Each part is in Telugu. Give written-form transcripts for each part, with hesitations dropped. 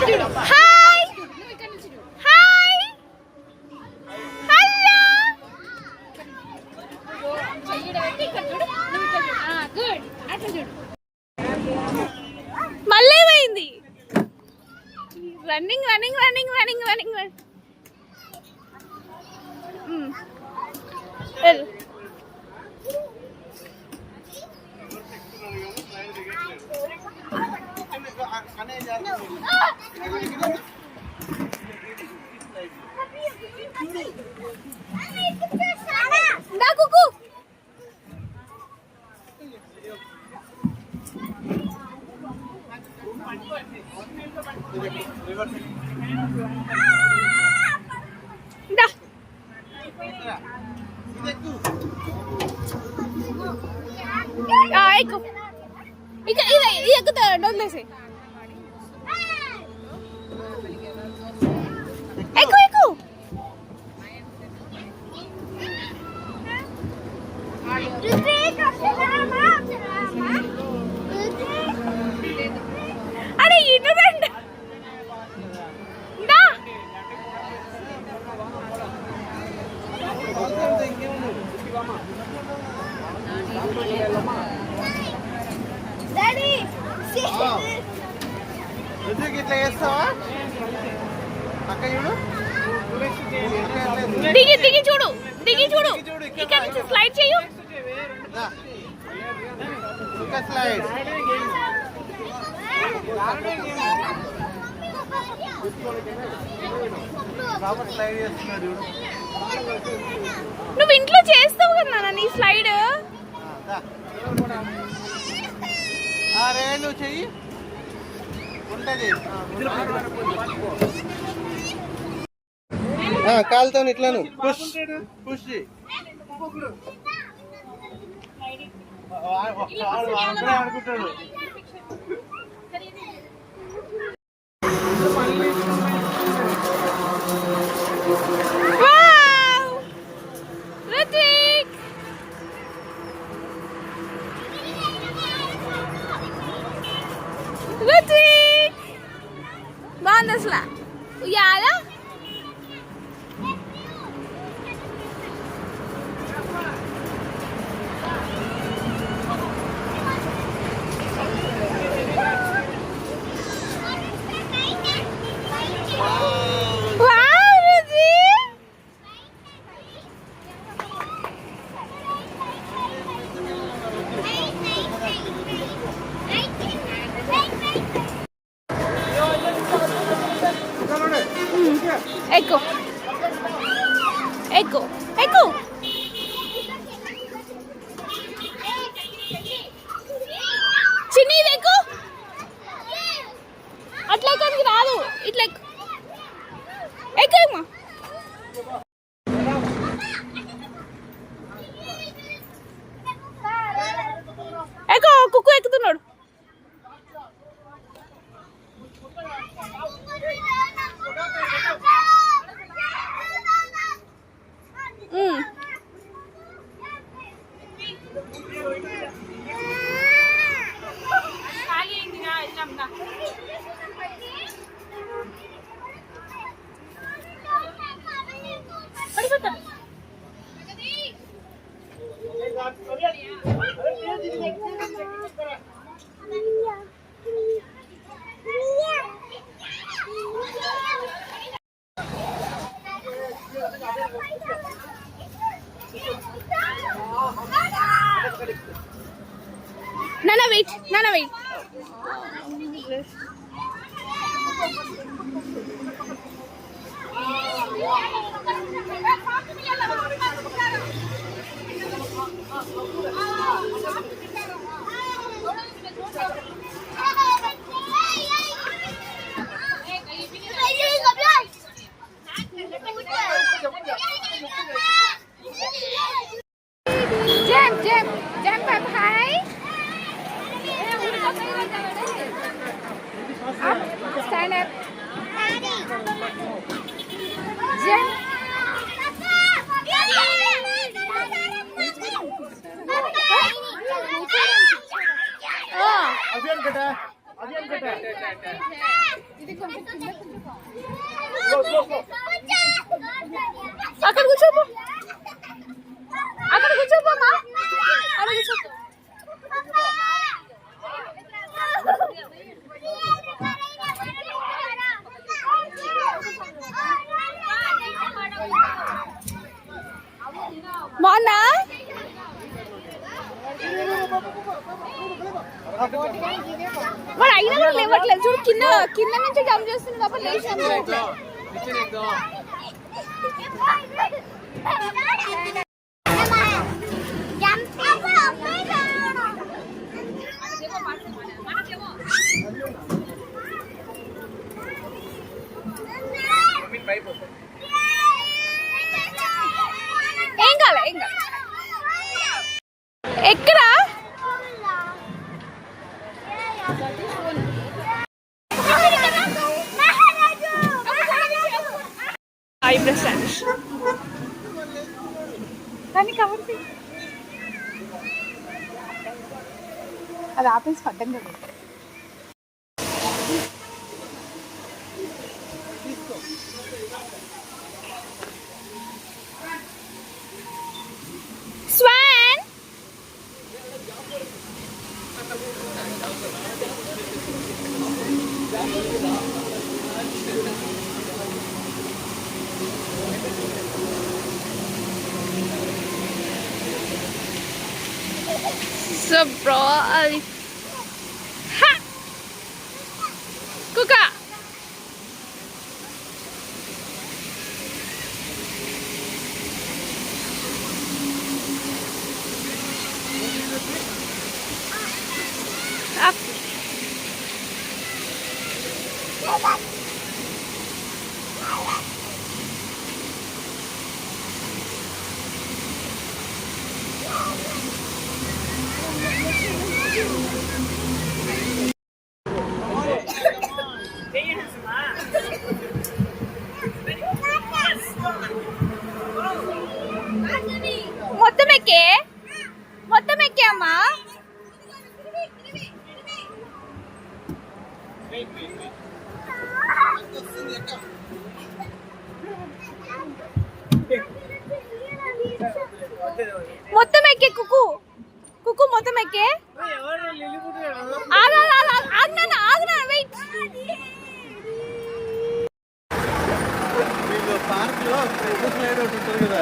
హాయ్ హాయ్ హలో మళ్ళీ పోయింది. Running running running running running డొందేసి ఎక్కు ఎక్కు అరే ఇటు రండి ఇట్లా చేస్తావా అక్క చూడు దిగి దిగి చూడు దిగి చూడు ఇక్కడ నుంచి స్లైడ్ చేయు స్లైడ్ స్లైడ్ చేస్తున్నాడు. నువ్వు ఇంట్లో చేస్తావు కదా నీ స్లైడ్. అరే నువ్వు చెయ్యి ఉంటది కాలుతో ఇట్లాను పుష్ పుష్ ఆడుకుంటాడు. బాగుంది అసలు ఉయ్యాల. ఎక్కు ఎక్కు ఎక్కు చిన్ని ఎక్కు. అట్లా ఎక్కడికి రాదు, ఇట్లా ఎక్కు ఎక్కు. ఎక్కు కుక్కు ఎక్కుతున్నాడు. Nana wait, Nana wait. Jump up high. Up, stand up. Jump. Oh. అక్కడ కూర్చోపో, అక్కడ కూర్చోపోమా, అక్కడ కూర్చో. బాగున్నా? వాడు అయినా కూడా లేవట్లేదు చూడు, కింద కింద నుంచి జంప్ చేస్తుంది తప్ప లేచి జంప్ చేయట్లేదు. ఏం కాలే, ఏం కాలే. ఎక్కడా అది ఆపేసి పడ్డం కదా. స్వాన్ so bro ha kuka up మొత్తం ఎక్కే అమ్మా. మొత్తం ఎక్కే కుక్కు, కుక్కు మొత్తం ఎక్కే. ఆగనా వెయిట్. పార్క్ లో స్లైడ్ ఒకటి ఉంటుంది కదా,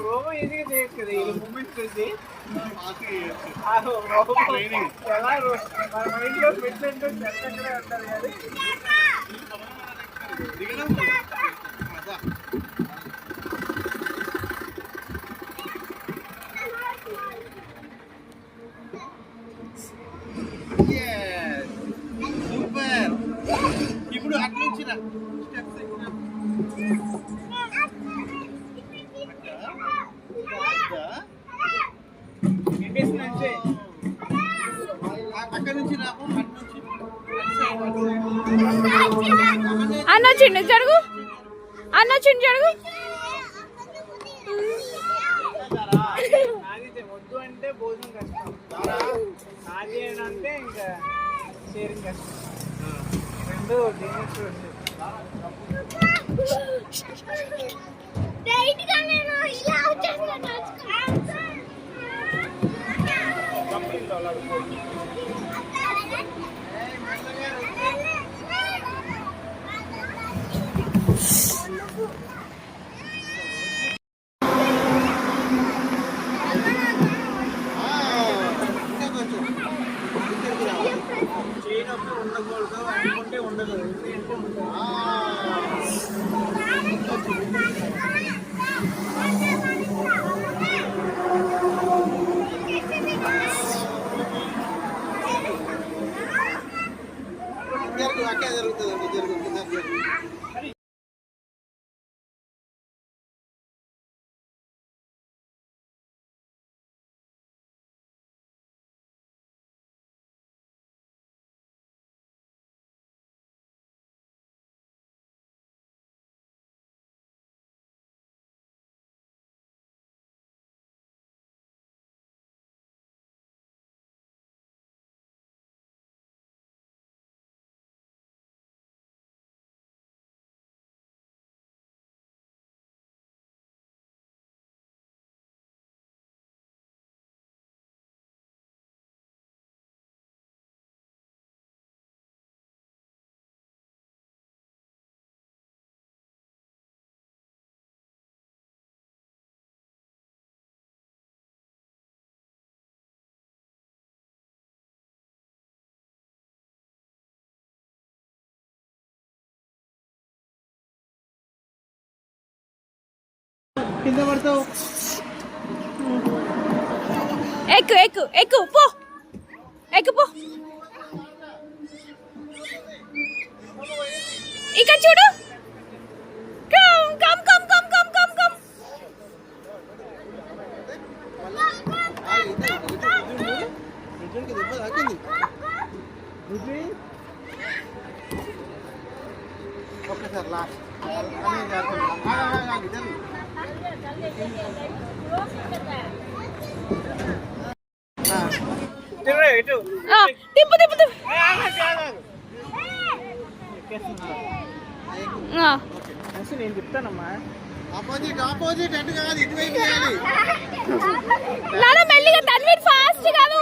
రోబో ఎందుకు చేయొచ్చు కదా, ఈ మూమెంట్ చూసి ఎలా మన మైండ్లో పెట్టినట్టు చెత్తక్కడే ఉంటారు కానీ. సూపర్. ఇప్పుడు అటు నుంచి స్టెప్స్ అక్కడ నుంచి రాము, అన్న చిన్న జరుగు, అన్న చిన్న జరుగు. వద్దు అంటే భోజనం కష్టం, నాది అంటే ఇంకా షేరింగ్ కష్టం. రెండు చేయనప్పుడు ఉండకూడదు అనుకుంటే ఉండదు. జరుగు అక్కే జరుగుతుందండి జరుగు కింద పడతావు ఎక్కు ఎక్కు ఎక్కు పో ఎక్కు పో ఇక్కడ చూడు come come come come come come come దెబ్బ తాకింది ఒక్కసారి లాస్ట్ తిప్పు తిప్పు తిప్పు నేను చెప్తానమ్మా. ఆపోజిట్ ఆపోజిట్ అటు కాదు ఇటువైపు చేయాలి నాన్న మెల్లిగా తన్వీర్ ఫాస్ట్ కాదు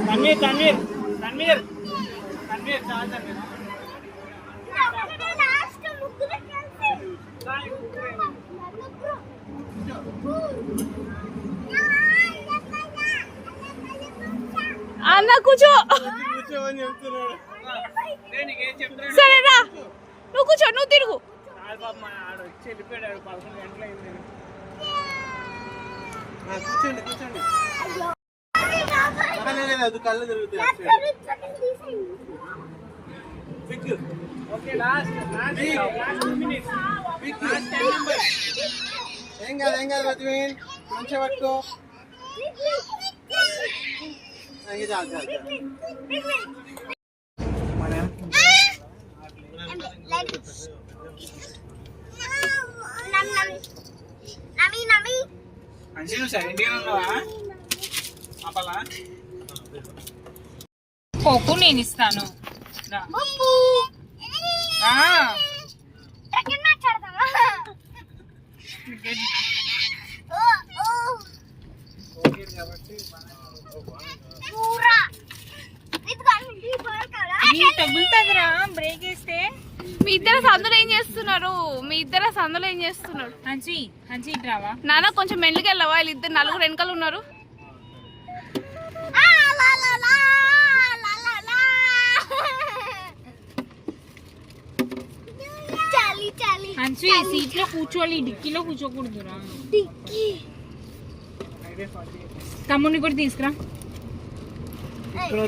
తన్వీర్ తన్వీర్ తన్వీర్ తన్వీర్ చాలా తన్వీర్ అన్న కూర్చో కూర్చోమని చెప్తున్నాడు సరే రా నువ్వు కూర్చో నువ్వు తిరుగు ఆడు వచ్చి వెళ్ళిపోయాడు 11 గంటలు అయింది కూర్చోండి కూర్చోండి అది కళ్ళు తిరుగుతాయి ఓకే లాస్ట్ మినిట్స్ ఏం కాదు రజమీన్ మంచిగా పట్టుకో చాలు చాలు మంచి నువ్వు 17 ఉన్నావా ఆపలా పోకు నేను ఇస్తాను ఓకే చేయడు కాబట్టి తగులుతుందిరా బ్రేక్ వేస్తే. మీ ఇద్దరు సందులో ఏం చేస్తున్నారు? హంచి హంచి ఇట్రావా. నాన్న కొంచెం మెల్లికి వెళ్ళవా? వీళ్ళు ఇద్దరు నలుగురు వెనకాల ఉన్నారు. హంచి సీట్ లో కూర్చోవాలి, డిక్కీలో కూర్చోకూడదురా. తమ్ముడిని కూడా తీసుకురా.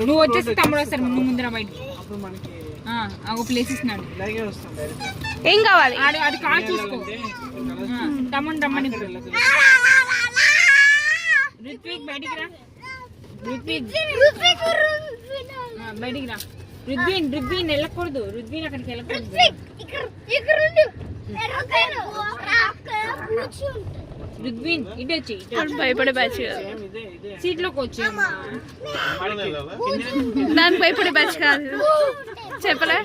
నువ్వు వచ్చేసి తమ్ముడు వస్తారు, నువ్వు ముందర బయటికి. అప్పుడు మనకి ఒక ప్లేస్ ఇస్తున్నాడు. ఇలాగే వస్తాం డైరెక్ట్. ఏం కావాలి? అది కాల్ చూసుకో. తమ్ముడు రమ్మని ఋత్విక్ బయటికి రా. ఋత్విక్ బయటికి రా. రుద్వీన్ వెళ్ళకూడదు. రుద్వీన్ అక్కడికి వెళ్ళకూడదు. రుద్వీన్ ఇటు వచ్చి భయపడే బ్యాచ్ ఇదే సీట్ లోకి వచ్చామ్మా. దానికి భయపడే బ్యాచ్ కాదు, చెప్పలే.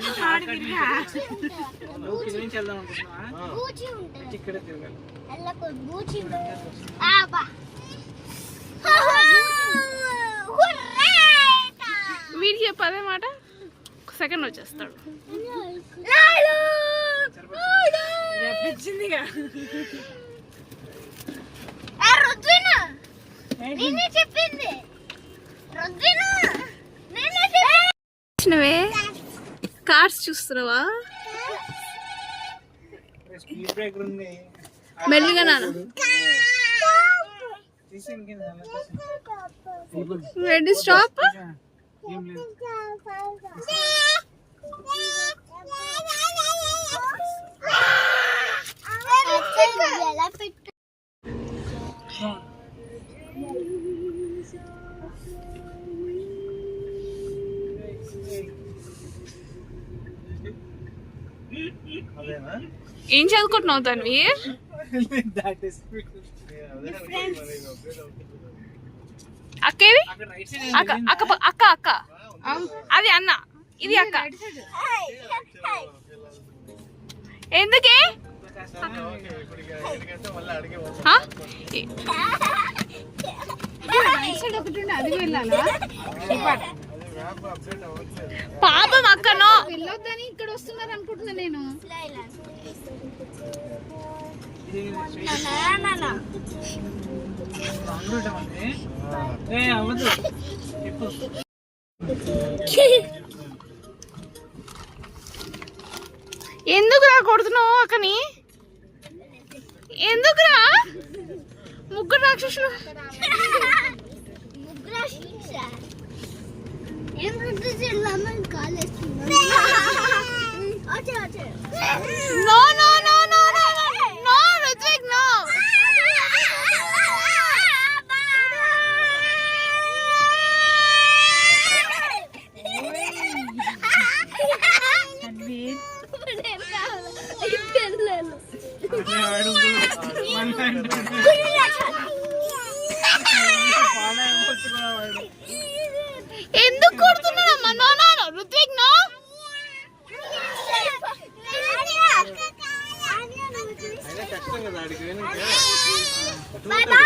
నువ్వు కింద నుంచి వెళ్దాం అనుకుంటున్నావా? ఇక్కడే తిరగాలి. వీడికి చెప్పదే మాట. సెకండ్ వచ్చేస్తాడు. చెప్పించిందిగా. కార్స్ చూస్తున్నావా? స్పీడ్ బ్రేకర్ ఉంది. మెల్లిగా నాన్న. తీసేయండి కింద, అలా తీసేయండి. Ready stop. ఏం లేదు. అదేనా? ఏం చదువుకుంటున్నావు తన్వీర్? That is అక్కేది? అక్కడ రైట్ సైడ్ అక్క అక్క అక్క అక్క అది అన్న, ఇది అక్క. ఎందుకే? ఆ? పాపం అక్కనో వెళ్ళొద్దని ఇక్కడ వస్తున్నారు అనుకుంటున్నా నేను. అవ్వదు. ఎందుకురా కొడుతున్నావు అక్కని? ఎందుకురా? ముగ్గురు రాక్షసులు. No, no, no, no, no, no, Ritwik, no. ఎందుకు కొడుతున్నాడమ్మా? No no no Ritwik no. అయినా కష్టం కదా ఆడికి. Bye by.